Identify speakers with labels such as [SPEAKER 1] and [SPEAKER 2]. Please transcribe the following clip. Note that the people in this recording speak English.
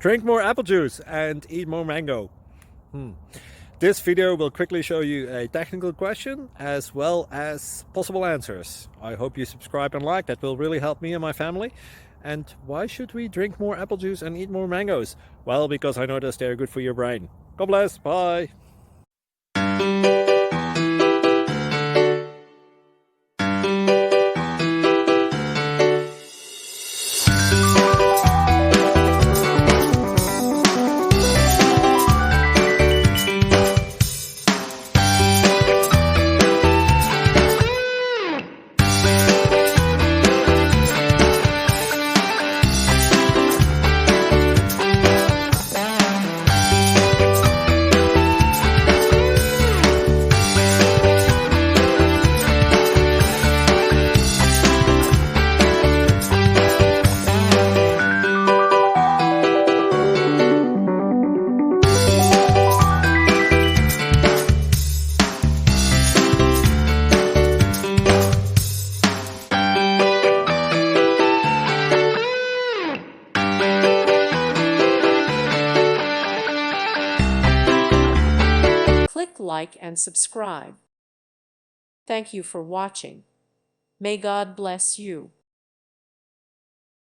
[SPEAKER 1] Drink more apple juice and eat more mango. This video will quickly show you a technical question as well as possible answers. I hope you subscribe and like, that will really help me and my family. And why should we drink more apple juice and eat more mangoes? Well, because I noticed they're good for your brain. God bless, bye!
[SPEAKER 2] Click like and subscribe. Thank you for watching. May God bless you.